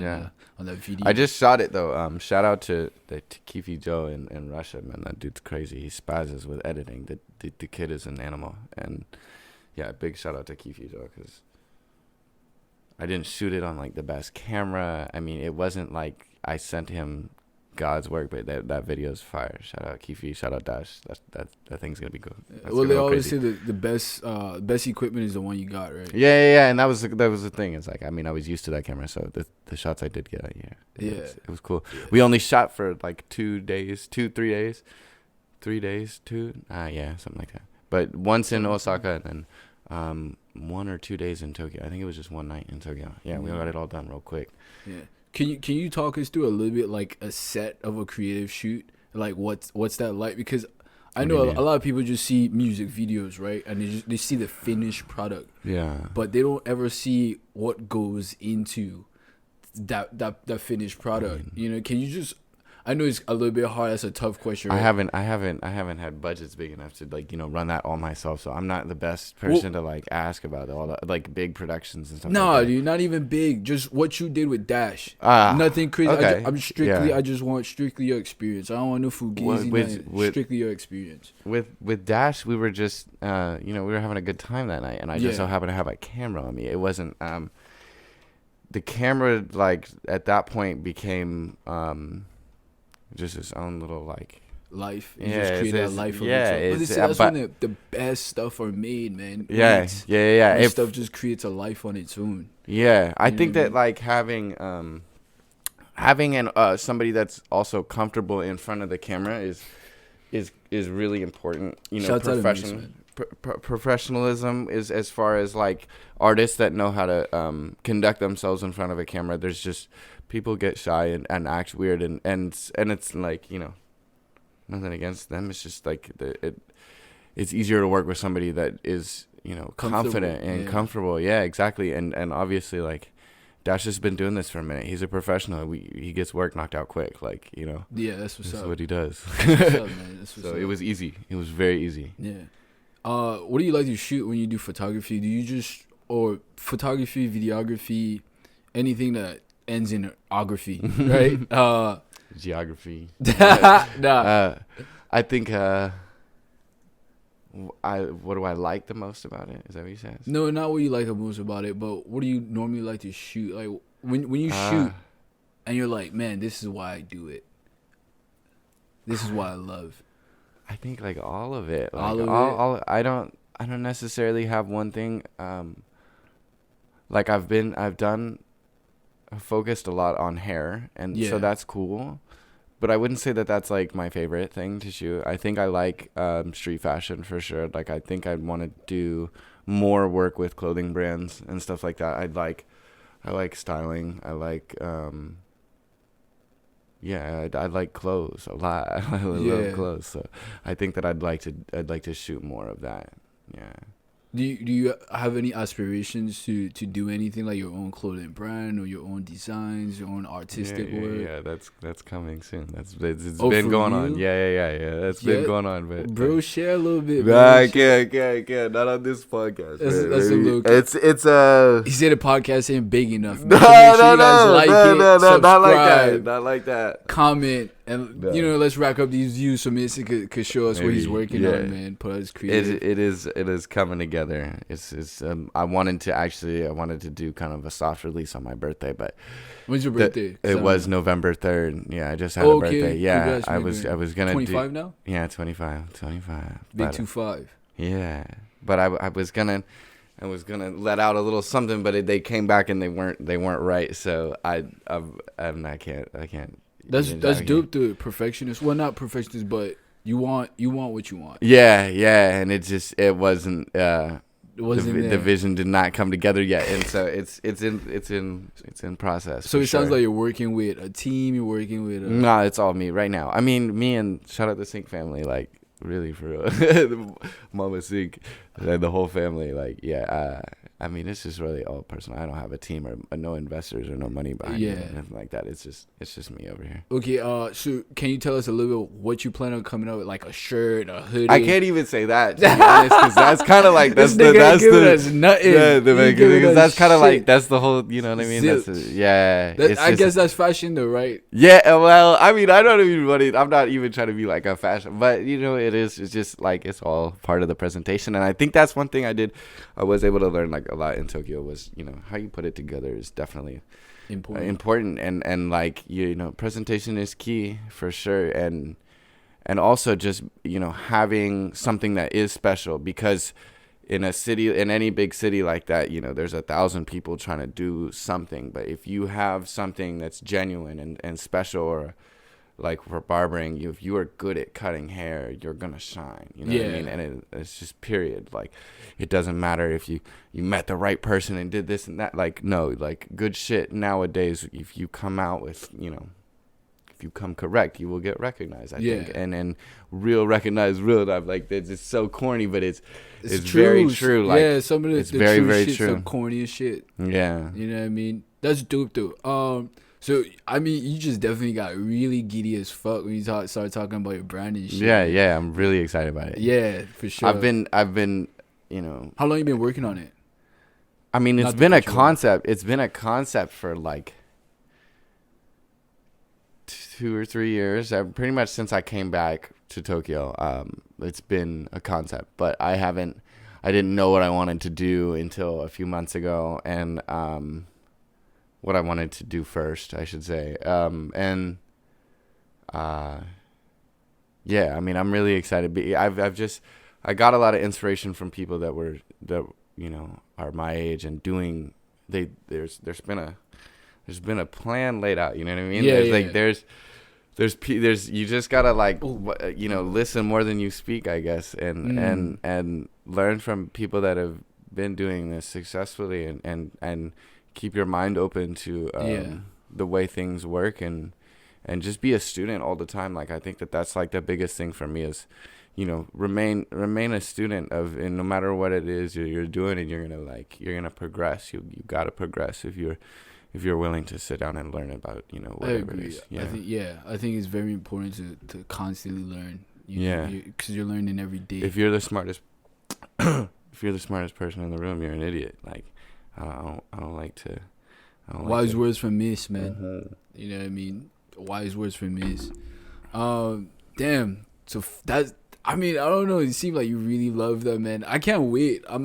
on that video. I just shot it though. Shout out to Kifi Joe in Russia, man. That dude's crazy. He spazzes with editing. The kid is an animal, and yeah, big shout out to Kifi Joe, because I didn't shoot it on like the best camera. I mean, it wasn't like I sent him God's work, but that video is fire. Shout out Kifi, shout out Dash. That thing's gonna be good. Well, they always say the best equipment is the one you got, right? Yeah, and that was the thing. It's like, I mean, I was used to that camera, so the shots I did get, it was cool. Yeah. We only shot for like 3 days, something like that. But once in Osaka, and then 1 or 2 days in Tokyo. I think it was just one night in Tokyo. Yeah, we got it all done real quick. Yeah. Can you talk us through a little bit like a set of a creative shoot? Like what's that like? Because I know a lot of people just see music videos, right? And they see the finished product. Yeah. But they don't ever see what goes into that finished product. Can you just I know it's a little bit hard. That's a tough question. I Right? haven't had budgets big enough to like run that all myself. So I'm not the best person to like ask about all the like big productions and stuff. No, like that. dude, not even big. Just what you did with Dash. Ah, Nothing crazy. okay. I'm strictly. Yeah. I just want strictly your experience. I don't want no fugazi. Strictly your experience. With Dash, we were just we were having a good time that night, and I just so happened to have a camera on me. It wasn't the camera like at that point became just its own little like life. You just create a life of it's when the best stuff are made, man. Yeah. Stuff just creates a life on its own. Yeah, I think that like having somebody that's also comfortable in front of the camera is really important. Professionalism is as far as like artists that know how to conduct themselves in front of a camera. There's just people get shy and act weird and it's like nothing against them. It's just like it's easier to work with somebody that is confident and comfortable. Yeah, exactly. And obviously like Dash has been doing this for a minute. He's a professional. He gets work knocked out quick. Like Yeah, that's what's up. That's what he does. That's what's up, man. That's what's so up. it was easy. It was very easy. Yeah. What do you like to shoot when you do photography? Do you just or photography, videography, anything that ends in ography, right? Geography. Nah. I think what do I like the most about it? Is that what you said? No, not what you like the most about it, but what do you normally like to shoot? Like when you shoot and you're like, man, this is why I do it. This is why I love. I think like all of it. Like all I don't necessarily have one thing. Like I've focused a lot on hair, and so that's cool. But I wouldn't say that that's like my favorite thing to shoot. I think I like street fashion for sure. Like I think I'd want to do more work with clothing brands and stuff like that. I like styling. I like I like clothes a lot. I love clothes. So I think that I'd like to shoot more of that. Yeah. Do you have any aspirations to do anything like your own clothing brand or your own designs, your own artistic work? Yeah, that's coming soon. It's been going on. Yeah. That's been going on, but bro, share a little bit. I can't. Not on this podcast. That's a little. It's He said the podcast ain't big enough. No, not like that. Comment. And let's rack up these views so Missy could show us what he's working on, man. Put us creative. It is coming together. It's I wanted to do kind of a soft release on my birthday, but when's your birthday? It was November 3rd. Yeah, I just had a birthday. Yeah, I was gonna 25 now. Yeah, 25. Big 25. Yeah, but I was gonna let out a little something, but they came back and they weren't right. So I can't. That's dope to perfectionist. Well, not perfectionist, but you want what you want. Yeah, and it wasn't. It wasn't the vision did not come together yet, and so it's in process. So it sounds like you're working with a team. You're working with. No, it's all me right now. I mean, me and shout out the Sink family, like really for real, Mama Sink, the whole family. Like, yeah. I mean, it's just really all personal. I don't have a team or no investors or no money behind me or anything like that. It's just me over here. Okay, so can you tell us a little bit what you plan on coming out with, like a shirt, a hoodie? I can't even say that, to be honest, because that's kind of like that's the that's kind of like that's the whole, you know what I mean? I guess that's fashion though, right? Yeah, well, I mean, I'm not even trying to be like a fashion, but it's just like it's all part of the presentation, and I think that's one thing I was able to learn like a lot in Tokyo was how you put it together is definitely important and like presentation is key for sure, and also just having something that is special, because in any big city like that there's 1,000 people trying to do something, but if you have something that's genuine and special, or like for barbering, if you are good at cutting hair, you're gonna shine. What I mean? And it's just period. Like, it doesn't matter if you met the right person and did this and that. Like, no, like good shit nowadays. If you come out with, if you come correct, you will get recognized. I think, and recognize real life. Like, it's just so corny, but it's very true. Like, some of it's very, very shit's true. So corny as shit. Yeah, you know what I mean? That's dope though. So I mean, you just definitely got really giddy as fuck when you started talking about your brand and shit. Yeah, yeah, I'm really excited about it. Yeah, for I've sure. been, I've been, you know, How long you been working on it? I mean, it's Not to been a cut you off. concept. It's been a concept for like 2 or 3 years. Pretty much since I came back to Tokyo. It's been a concept, but I didn't know what I wanted to do until a few months ago, and what I wanted to do first, I should say. And uh, yeah, I mean, I'm really excited. I got a lot of inspiration from people that are my age and doing. There's been a plan laid out. You know what I mean? Yeah, There's yeah. like there's you just gotta like Oh, listen more than you speak, I guess, and learn from people that have been doing this successfully, and keep your mind open to yeah, the way things work, and just be a student all the time. Like, I think that's like the biggest thing for me is, remain a student of, and no matter what it is you're doing, and you're gonna progress. You gotta progress if you're willing to sit down and learn about I whatever it agree. is. Yeah. I think it's very important to constantly learn. Yeah. Because you're learning every day. If you're the smartest, if you're the smartest person in the room, you're an idiot. Like, I don't like to. I don't like Wise to. words from Miss, man. Mhm. You know what I mean? Wise words from Miss. Damn. So that's. I mean, I don't know. It seems like you really love that, man. I can't wait. I'm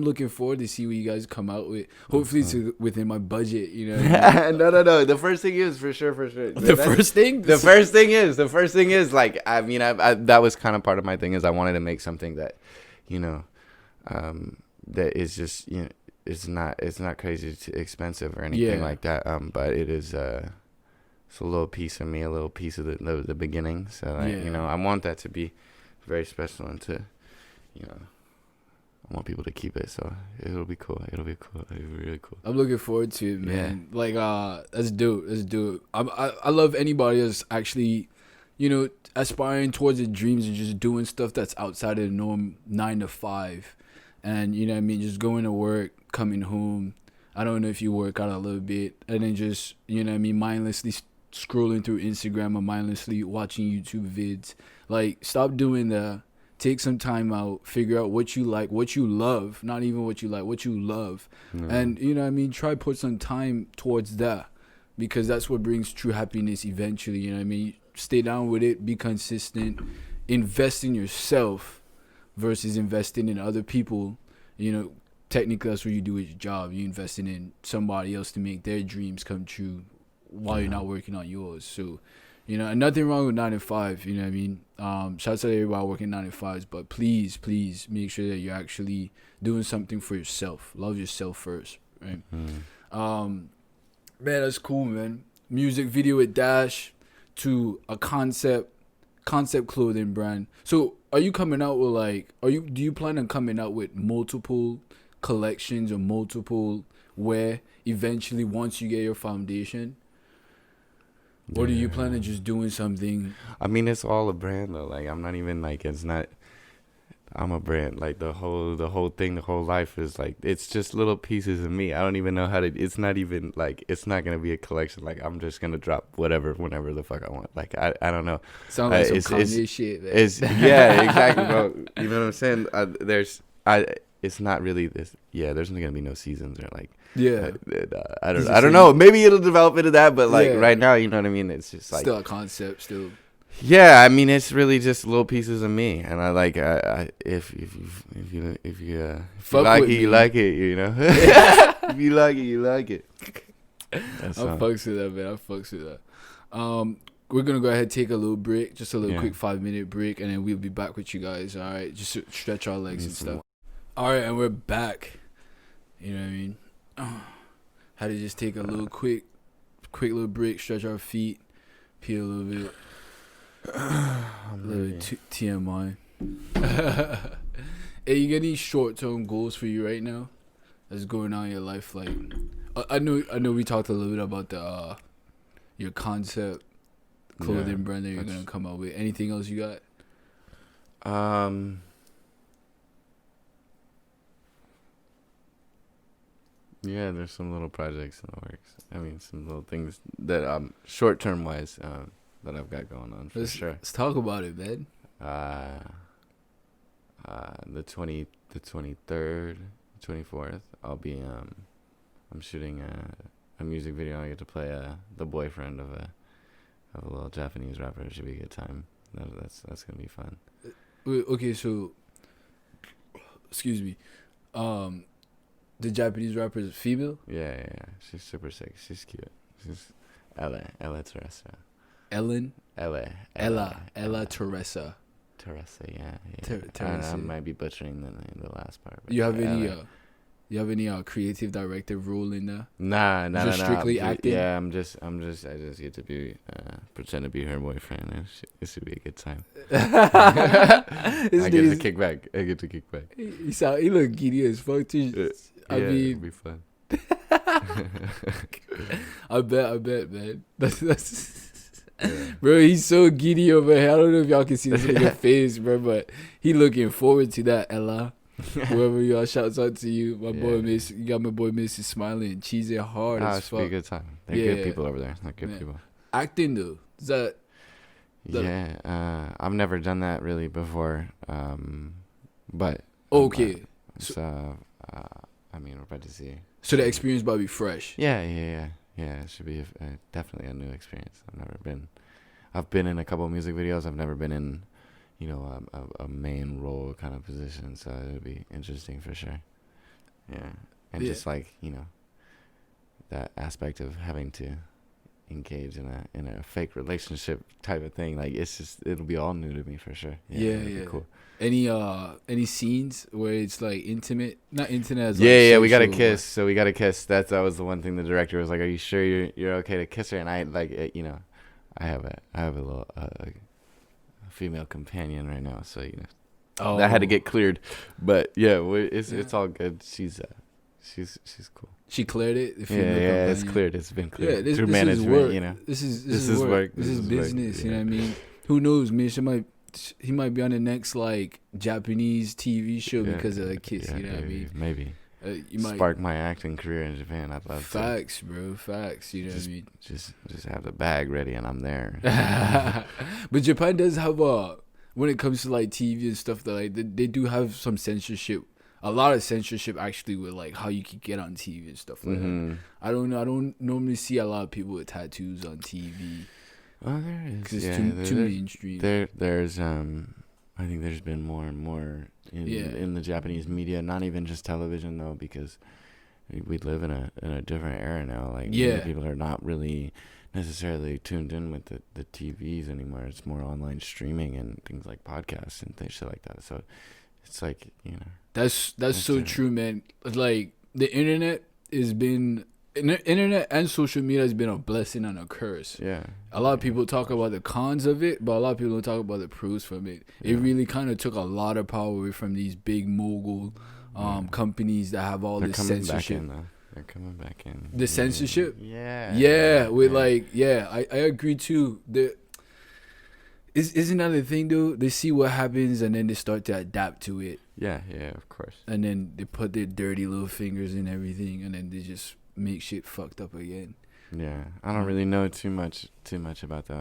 looking forward to see what you guys come out with. Hopefully, it's within my budget. You know. What I mean? No. The first thing is for sure. The first thing. The first thing is like, I mean, I that was kind of part of my thing, is I wanted to make something that, you know, that is just, it's not crazy expensive or anything Yeah. like that. But it is it's a little piece of me, a little piece of the beginning. So Yeah. I want that to be very special, and to, I want people to keep it. So it'll be cool. It'll be really cool. I'm looking forward to it, man. Yeah. Like, that's dope. I love anybody that's actually, aspiring towards their dreams and just doing stuff that's outside of the norm, 9 to 5, and you know what I mean, just going to work, coming home. I don't know if you work out a little bit, and then just mindlessly scrolling through Instagram or mindlessly watching YouTube vids. Like, stop doing that. Take some time out, figure out what you like, what you love, not even what you like, what you love. No. And try put some time towards that, because that's what brings true happiness eventually. Stay down with it, be consistent, invest in yourself versus investing in other people. Technically that's what you do with your job. You investing in somebody else to make their dreams come true while you're not working on yours. So, and nothing wrong with 9 to 5. You know what I mean? Shouts out to everybody working 9 to 5s, but please make sure that you're actually doing something for yourself. Love yourself first, right? Man, that's cool, man. Music video with Dash to a concept clothing brand. So, are you coming out with do you plan on coming out with multiple collections or multiple wear eventually once you get your foundation? Or do you plan on just doing something? I mean, it's all a brand though. Like, I'm not even like, it's not. I'm a brand. Like, the whole thing, the whole life is like, it's just little pieces of me. I don't even know how to. It's not even like, it's not gonna be a collection. Like, I'm just gonna drop whatever whenever the fuck I want. Like, I don't know. Sounds like some Kanye shit, man. Yeah, exactly, bro. You know what I'm saying? It's not really this. Yeah, there's not gonna be no seasons or like. Yeah. I don't know. Maybe it'll develop into that, but like right now, you know what I mean? It's just like still a concept still. Yeah, I mean, it's really just little pieces of me, and I like if you like it, you like it, If you like it, you like it. I fucks with that, man. I fucks with that. We're gonna go ahead and take a little break, just a little quick 5-minute break, and then we'll be back with you guys. All right, just to stretch our legs and stuff. All right, and we're back. You know what I mean? Had to just take a little quick little break, stretch our feet, pee a little bit. A little bit TMI. Hey, you got any short-term goals for you right now that's going on in your life? Like, I know we talked a little bit about your concept clothing brand that you're gonna come out with. Anything else you got? Yeah, there's some little projects in the works. I mean, some little things that short term wise that I've got going on for sure. Let's talk about it, man. The 23rd, 24th, I'll be I'm shooting a music video. I get to play the boyfriend of a little Japanese rapper. It should be a good time. That's gonna be fun. Wait, okay, so excuse me. The Japanese rapper is female? Yeah. She's super sick. She's cute. She's Ella Teresa. Ella Teresa. Teresa, yeah. Teresa. I might be butchering the last part. You have any creative directive role in there? Nah. Just strictly acting? Yeah, I just get to be pretend to be her boyfriend. And it should be a good time. I get to kick back. He look giddy as fuck too. I mean, it'll be fun. I bet, man. That's Bro, he's so giddy over here. I don't know if y'all can see this nigga face, bro, but he looking forward to that, Ella. Whoever y'all, shouts out to you. You got my boy Missy smiling, cheesing hard as fuck. It'll be a good time. They're good people over there. They're good people. Acting though, is that? I've never done that really before. But okay. I mean, we're about to see. So the experience about to be fresh. Yeah. It should be definitely a new experience. I've been in a couple of music videos. I've never been in, a main role kind of position. So it'll be interesting for sure. Yeah, and just like that aspect of having to engage in a fake relationship type of thing. Like it'll be all new to me for sure. Yeah. Be cool. Any scenes where it's like intimate? Not intimate as like we gotta kiss. So we gotta kiss. That was the one thing the director was like, "Are you sure you're okay to kiss her?" And I like I have a little female companion right now, so that had to get cleared. But yeah, it's all good. She's cool. She cleared it. Yeah, it's cleared. It's been cleared through management. This is work. This is business. Work, you know what I mean? Who knows? Maybe he might be on the next like Japanese TV show because of a kiss. You know what I mean? Maybe. You might spark my acting career in Japan. I'd love facts, bro. Facts. You know what I mean? Just have the bag ready and I'm there. But Japan does have when it comes to like TV and stuff, that like they do have some censorship. A lot of censorship actually with like how you can get on TV and stuff like that. I don't know. I don't normally see a lot of people with tattoos on TV. Oh, there is. Because it's too mainstream. There's I think there's been more and more in the Japanese media, not even just television though, because we live in a different era now. Like people are not really necessarily tuned in with the TVs anymore. It's more online streaming and things like podcasts and shit like that. So it's like that's so true, man. Like the internet and social media has been a blessing and a curse. Yeah. A lot of people talk about the cons of it, but a lot of people don't talk about the pros from it. It really kind of took a lot of power away from these big mogul companies that have all this censorship. They're coming back in. The censorship? Yeah. Yeah, I agree too. Isn't that the thing though? They see what happens and then they start to adapt to it. Yeah, of course. And then they put their dirty little fingers in everything, and then they just make shit fucked up again. Yeah, I don't really know too much about that.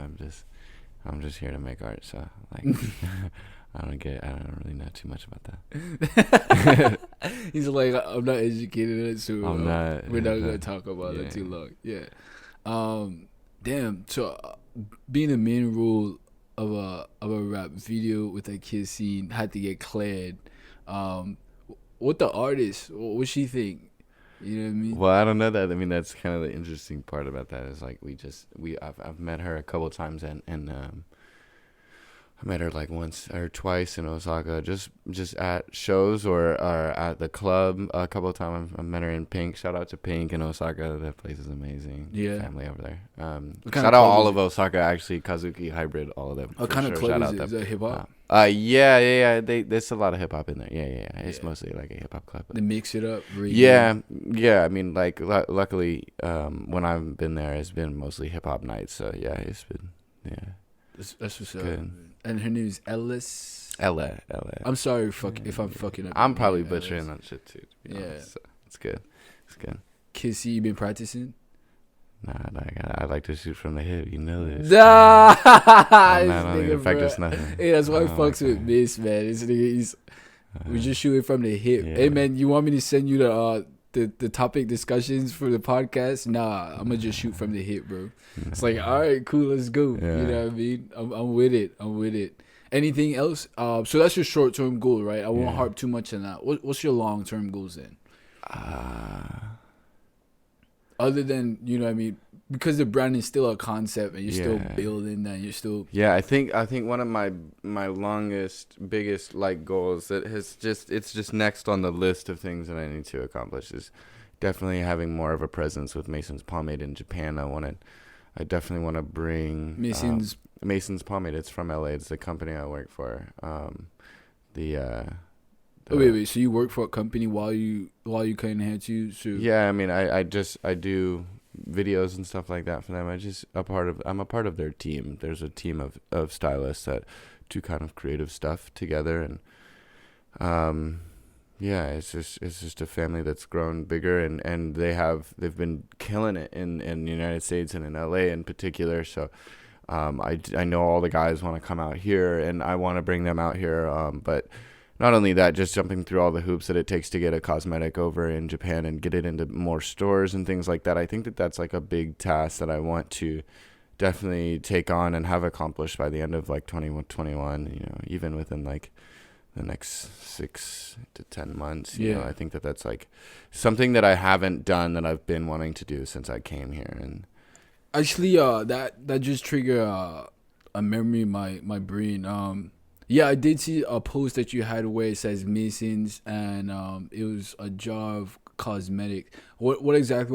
I'm just here to make art, so like I don't really know too much about that. He's like, I'm not educated in it, so we're not gonna talk about it too long. Yeah. Damn. So being the main role of a rap video with a kiss scene had to get cleared. What the artist? What she think? You know what I mean? Well, I don't know that. I mean, that's kind of the interesting part about that is like I've met her a couple times and I met her like once or twice in Osaka, just at shows or at the club a couple of times. I met her in Pink. Shout out to Pink in Osaka. That place is amazing. Yeah, family over there. Shout out all of Osaka, actually. Kazuki Hybrid, all of them. What kind of club is it? Is that hip hop? Yeah. There's a lot of hip hop in there. Yeah. It's mostly like a hip hop club. They mix it up. Really yeah. I mean, like luckily, when I've been there, it's been mostly hip hop nights. So yeah, it's been That's what's up. And her name is Ellis. Ella. I'm sorry if I'm fucking up. I'm probably butchering that shit too. To be honest, so it's good. kissy. You been practicing? Nah, I like to shoot from the hip. You know this. Nah, I'm this not on to nigga, practice bro. nothing. Hey, that's why I Oh, fucks with okay. Miss, man. This nigga, we just shoot it from the hip. Yeah. Hey, man, you want me to send you the topic discussions for the podcast? Nah, I'm gonna just shoot from the hip, bro. It's like, all right, cool, let's go. Yeah. You know what I mean? I'm with it. I'm with it. Anything else? So that's your short term goal, right? I won't Yeah. harp too much on that. What's your long term goals then? Other than, you know what I mean, because the brand is still a concept and you're still Yeah. building that, you're still Yeah, I think one of my longest, biggest like goals that it's just next on the list of things that I need to accomplish is definitely having more of a presence with Mason's Pomade in Japan. I definitely want to bring Mason's Pomade. It's from LA. It's the company I work for. wait. So you work for a company while you cutting hair too? So Yeah, I mean, I do videos and stuff like that for them. I'm a part of their team. There's a team of stylists that do kind of creative stuff together, and yeah, it's just a family that's grown bigger, and they've been killing it in the United States and in LA in particular. So I know all the guys want to come out here, and I want to bring them out here, but not only that, just jumping through all the hoops that it takes to get a cosmetic over in Japan and get it into more stores and things like that. I think that that's like a big task that I want to definitely take on and have accomplished by the end of like 2021, even within like the next 6 to 10 months. I think that that's like something that I haven't done that I've been wanting to do since I came here. And actually, that just triggered a memory in my brain. Yeah, I did see a post that you had where it says Masons, and it was a jar of cosmetics. What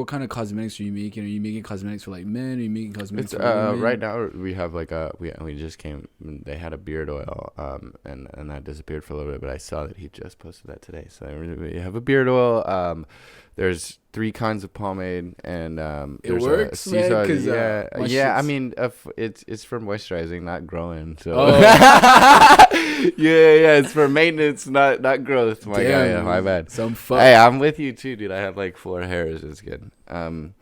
kind of cosmetics are you making? Are you making cosmetics for like men? Are you making cosmetics it's for women? right now we have like we just came. They had a beard oil, and that disappeared for a little bit, but I saw that he just posted that today. So we have a beard oil. There's 3 kinds of pomade, and It there's works, a man. Cause, yeah. I shit's- mean, it's for moisturizing, not growing. So Oh. yeah, it's for maintenance, not growth. My Damn, guy, yeah, my bad. Some fuck. Hey, I'm with you too, dude. I have like 4 hairs. It's good. And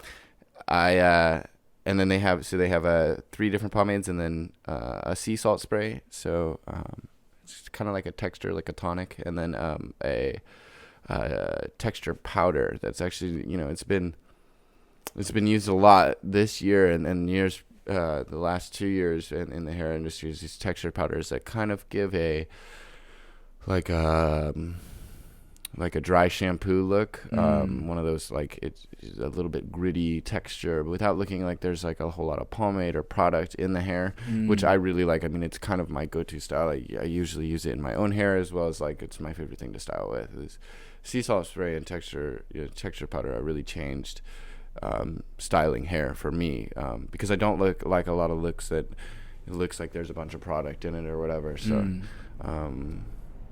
then they have 3 different pomades, and then a sea salt spray. So it's kind of like a texture, like a tonic, and then a texture powder. That's actually it's been used a lot this year and years. The last 2 years in the hair industry is these texture powders that kind of give a like a dry shampoo look. One of those, like, it's a little bit gritty texture without looking like there's like a whole lot of pomade or product in the hair, which I really like. I mean, it's kind of my go-to style. I usually use it in my own hair, as well as like it's my favorite thing to style with. Is sea salt spray and texture powder. I really changed styling hair for me, because I don't look like a lot of looks that it looks like there's a bunch of product in it or whatever. So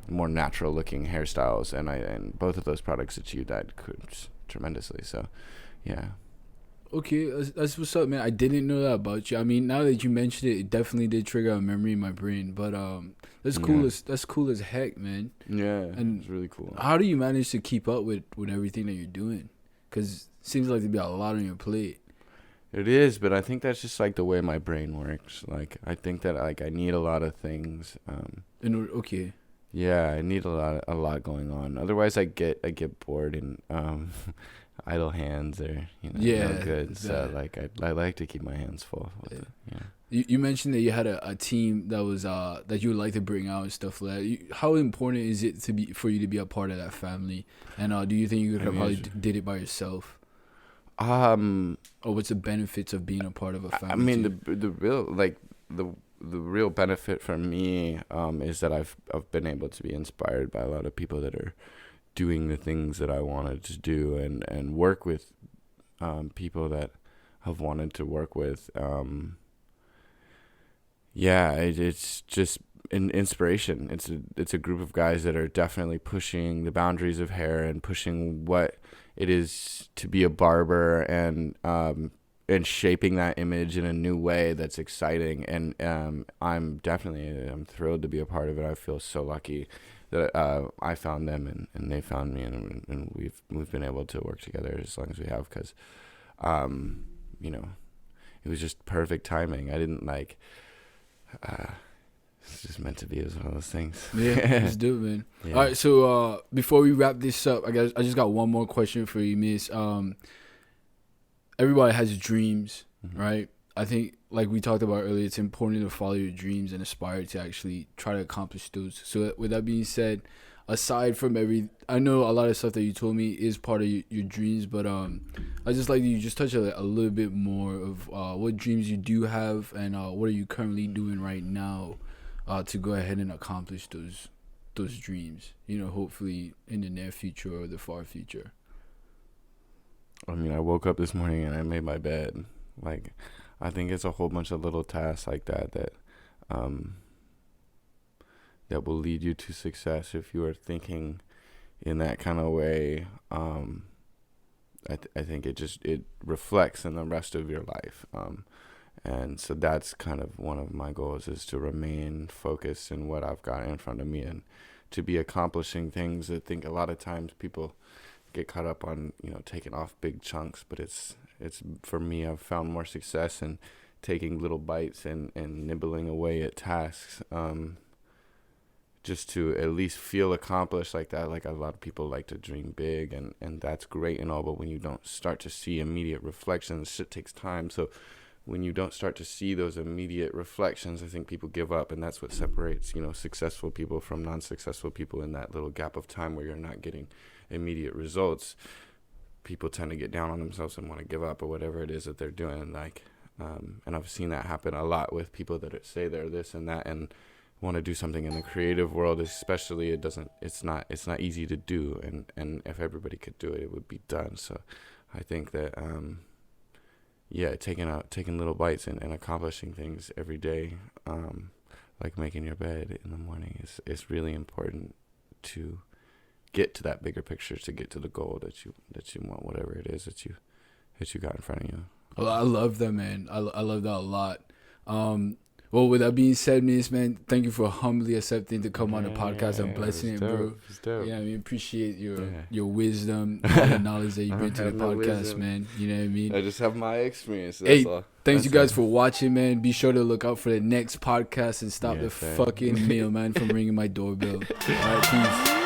more natural looking hairstyles, and both of those products achieve that tremendously. So yeah. Okay, that's what's up, man. I didn't know that about you. I mean, now that you mentioned it, it definitely did trigger a memory in my brain. But that's cool. That's cool as heck, man. Yeah, and it's really cool. How do you manage to keep up with everything that you're doing? Because it seems like there'd be a lot on your plate. It is, but I think that's just like the way my brain works. Like, I think that like I need a lot of things. Okay. Yeah, I need a lot going on. Otherwise, I get bored, and idle hands are no good. So like I like to keep my hands full. You mentioned that you had a team that was that you would like to bring out and stuff like that. How important is it for you to be a part of that family? And do you think you could have probably did it by yourself? Or what's the benefits of being a part of a family? I mean, the real benefit for me is that I've been able to be inspired by a lot of people that are doing the things that I wanted to do, and work with people that I've wanted to work with. It's just an inspiration. It's a group of guys that are definitely pushing the boundaries of hair and pushing what it is to be a barber, and and shaping that image in a new way that's exciting. And I'm thrilled to be a part of it. I feel so lucky that I found them and they found me, and we've been able to work together as long as we have, because you know, it was just perfect timing. I didn't like it's just meant to be. As one of those things. Yeah, let's do it, man. Yeah. All right, so before we wrap this up, I just got one more question for you, Miss. Everybody has dreams, right? I think, like we talked about earlier, it's important to follow your dreams and aspire to actually try to accomplish those. So with that being said, aside from I know a lot of stuff that you told me is part of your dreams, but I just like you just touch a little bit more of what dreams you do have, and what are you currently doing right now to go ahead and accomplish those dreams, hopefully in the near future or the far future. I mean, I woke up this morning and I made my bed. Like, I think it's a whole bunch of little tasks like that will lead you to success if you are thinking in that kind of way. I think it reflects in the rest of your life. And so that's kind of one of my goals, is to remain focused in what I've got in front of me and to be accomplishing things. I think a lot of times people get caught up on, taking off big chunks, but it's for me, I've found more success in taking little bites and nibbling away at tasks, just to at least feel accomplished like that. Like, a lot of people like to dream big, and that's great and all, but when you don't start to see immediate reflections, shit takes time. So when you don't start to see those immediate reflections, I think people give up, and that's what separates, successful people from non-successful people. In that little gap of time where you're not getting immediate results, people tend to get down on themselves and want to give up, or whatever it is that they're doing. Like, and I've seen that happen a lot with people that say they're this and that and want to do something in the creative world, especially. It's not easy to do, and if everybody could do it, it would be done. So I think that taking little bites and accomplishing things every day, like making your bed in the morning, is really important to get to that bigger picture, to get to the goal that you want, whatever it is that you got in front of you. Well, I love that, man. I love that a lot. Well, with that being said, Miss, man, thank you for humbly accepting to come on the podcast and blessing it, bro. Yeah, I mean, appreciate your wisdom, all the knowledge that you bring to the podcast, man. You know what I mean? I just have my experience. That's all. Thanks you guys for watching, man. Be sure to look out for the next podcast and stop the fucking mailman from ringing my doorbell. All right, peace.